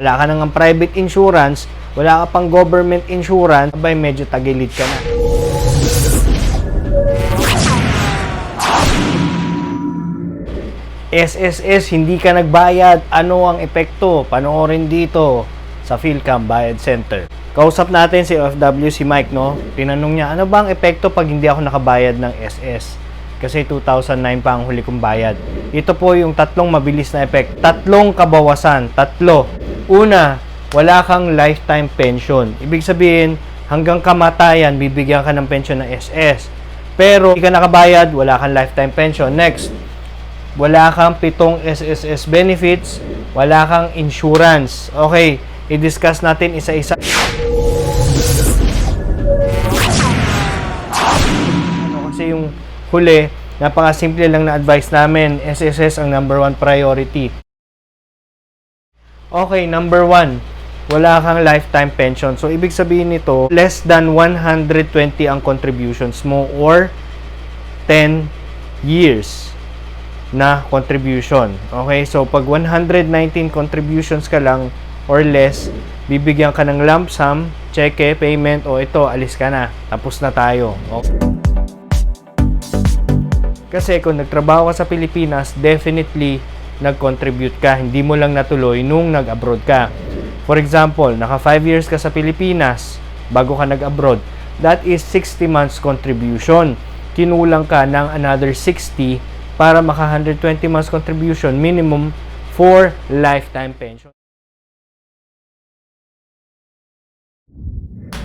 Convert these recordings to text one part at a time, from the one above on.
Wala ka nang private insurance, wala ka pang government insurance, abay medyo tagilid ka na. SSS, hindi ka nagbayad. Ano ang epekto? Panoorin dito sa PhilCam Bayad Center. Kausap natin si OFW, si Mike, no? Tinanong niya, ano ba ang epekto pag hindi ako nakabayad ng SS? Kasi 2009 pa ang huli kong bayad. Ito po yung tatlong mabilis na epekto. Tatlong kabawasan. Tatlo. Una, wala kang lifetime pension. Ibig sabihin, hanggang kamatayan, bibigyan ka ng pension ng SS. Pero, hindi ka nakabayad, wala kang lifetime pension. Next, wala kang 7 SSS benefits, wala kang insurance. Okay, i-discuss natin isa-isa. Kasi yung huli, napaka-simple lang na advice namin, SSS ang number 1 priority. Okay, number 1, wala kang lifetime pension. So, ibig sabihin nito, less than 120 ang contributions mo or 10 years na contribution. Okay, so pag 119 contributions ka lang or less, bibigyan ka ng lump sum, cheque, payment, o ito, alis ka na. Tapos na tayo. Okay. Kasi kung nagtrabaho ka sa Pilipinas, definitely nag-contribute ka. Hindi mo lang natuloy nung nag-abroad ka. For example, naka 5 years ka sa Pilipinas bago ka nag-abroad. That is 60 months contribution. Kinulang ka ng another 60 para maka 120 months contribution minimum for lifetime pension.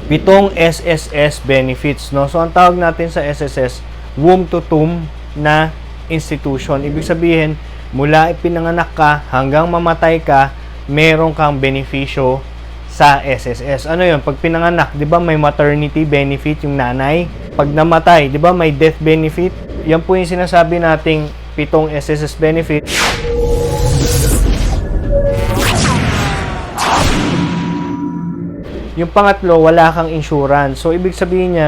7 SSS benefits, no? So ang tawag natin sa SSS, womb to tomb na institution. Ibig sabihin, mula ipinanganak ka hanggang mamatay ka, meron kang benepisyo sa SSS. Ano 'yun? Pag pinanganak, 'di ba may maternity benefit yung nanay? Pag namatay, 'di ba may death benefit? Yan po yung sinasabi nating 7 SSS benefit. Yung pangatlo, wala kang insurance. So, ibig sabihin niya,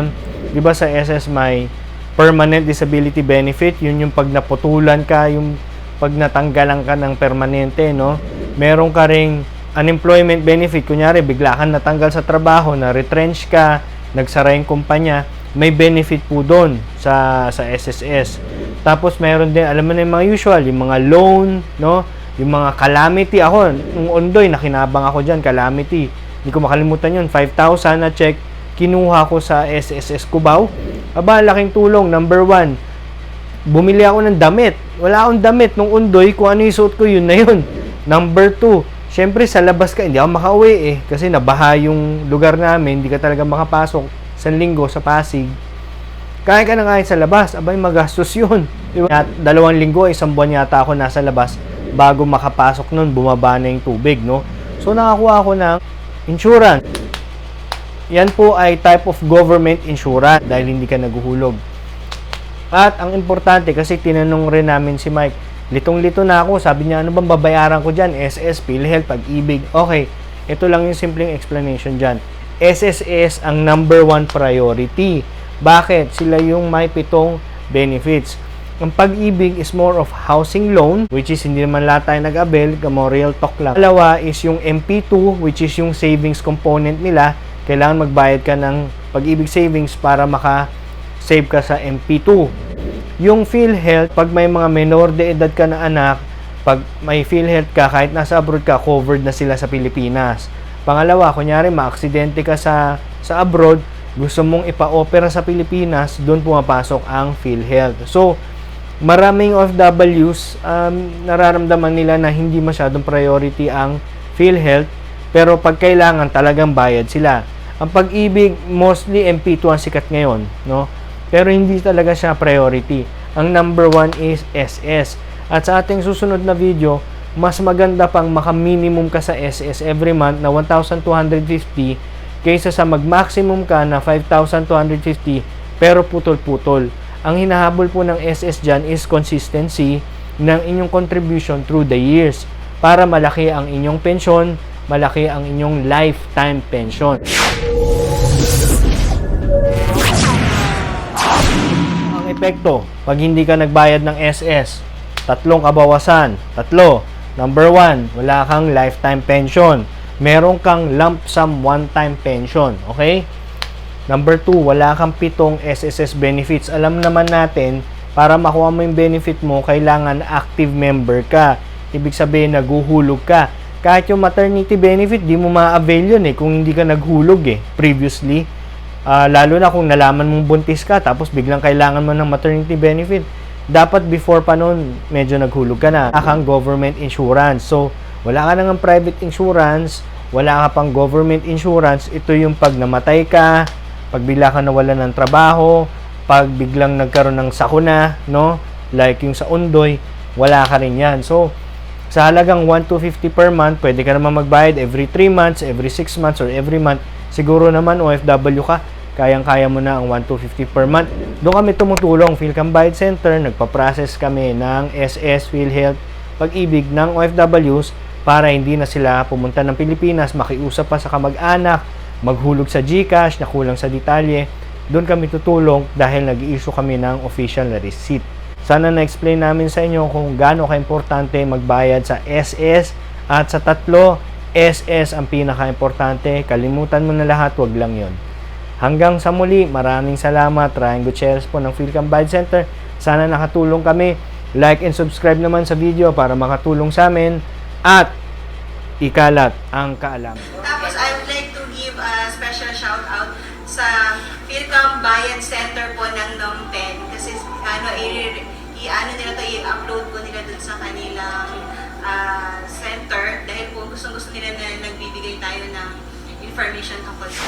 di ba sa SS may permanent disability benefit, yun yung pag naputulan ka, yung pag natanggalan ka ng permanente, no? Meron ka ring unemployment benefit, kunyari, bigla kang natanggal sa trabaho, na-retrench ka, nagsara yung kumpanya, may benefit po doon sa SSS. Tapos meron din, alam mo na yung mga usual, yung mga loan, no? Yung mga calamity. Ako, nung ondoy, nakinabang ako dyan, calamity. Hindi ko makalimutan yun, 5,000 na check, kinuha ko sa SSS Cubao. Aba, laking tulong. Number 1, bumili ako ng damit. Wala akong damit nung ondoy, kung ano yung suot ko, yun na yun. Number 2, syempre sa labas ka, hindi ako makauwi eh. Kasi nabaha yung lugar namin, hindi ka talaga makapasok. Isang linggo sa Pasig, kaya ka na kain sa labas, abay magastos yun. At 2 linggo, 1 buwan yata ako nasa labas bago makapasok nun, bumaba na yung tubig, no? So nakakuha ako ng insurance. Yan po ay type of government insurance dahil hindi ka naguhulog. At ang importante, kasi tinanong rin namin si Mike, litong-lito na ako, sabi niya, ano bang babayaran ko dyan? SS, PhilHealth, Pag-ibig. Okay, ito lang yung simpleng explanation dyan. SSS ang number 1 priority. Bakit? Sila yung may 7 benefits. Ang Pag-ibig is more of housing loan, which is hindi naman lahat tayo nag-avail, kamo real talk lang. Dalawa is yung MP2, which is yung savings component nila. Kailangan magbayad ka ng Pag-ibig savings para maka-save ka sa MP2. Yung PhilHealth, pag may mga menor de edad ka na anak, pag may PhilHealth ka, kahit nasa abroad ka, covered na sila sa Pilipinas. Pangalawa, kunyari, maaksidente ka sa abroad, gusto mong ipa-opera sa Pilipinas, doon pumapasok ang PhilHealth. So, maraming OFWs, nararamdaman nila na hindi masyadong priority ang PhilHealth, pero pag kailangan, talagang bayad sila. Ang Pag-ibig, mostly MP2 ang sikat ngayon, no? Pero hindi talaga siya priority. Ang number 1 is SS. At sa ating susunod na video, mas maganda pang maka-minimum ka sa SS every month na 1,250 kaysa sa mag-maximum ka na 5,250 pero putol-putol. Ang hinahabol po ng SS dyan is consistency ng inyong contribution through the years para malaki ang inyong pensyon, malaki ang inyong lifetime pension. Ang epekto, pag hindi ka nagbayad ng SS, 3 kabawasan. 3, number 1, wala kang lifetime pension. meron kang lump sum one-time pension. Okay? Number 2, wala kang 7 SSS benefits. Alam naman natin, para makuha mo yung benefit mo, kailangan active member ka. Ibig sabihin, naghuhulog ka. Kahit yung maternity benefit, di mo ma-avail yun kung hindi ka naghulog previously. Lalo na kung nalaman mong buntis ka, tapos biglang kailangan mo ng maternity benefit. Dapat before pa nun, medyo naghulog ka na. Akang government insurance. So, wala ka nang private insurance, wala ka pang government insurance, ito yung pag namatay ka, pag bigla ka nawalan ng trabaho, pag biglang nagkaroon ng sakuna, no? Like yung sa Undoy, wala ka rin yan. So, sa halagang 1,250 per month, pwede ka naman magbayad every 3 months, every 6 months, or every month. Siguro naman, OFW ka, kayang-kaya mo na ang 1,250 per month. Doon kami tumutulong, Philcam Bayad Center, nagpa-process kami ng SS, PhilHealth, Pag-ibig ng OFWs para hindi na sila pumunta ng Pilipinas, makiusap pa sa kamag-anak, maghulog sa GCash na kulang sa detalye. Doon kami tutulong dahil nag-i-issue kami ng official na receipt. Sana na-explain namin sa inyo kung gaano ka-importante magbayad sa SS at sa tatlo, SS ang pinaka-importante. Kalimutan mo na lahat, wag lang yon. Hanggang sa muli, maraming salamat. Ryan Gutierrez po ng Philcam Bayad Center. Sana nakatulong kami. Like and subscribe naman sa video para makatulong sa amin at ikalat ang kaalaman. Tapos I would like to give a special shout out sa Philcam Bayad Center po ng Nom 10 kasi i-upload ko nila dun sa kanilang center dahil po gusto nila na nagbibigay tayo ng information tungkol sa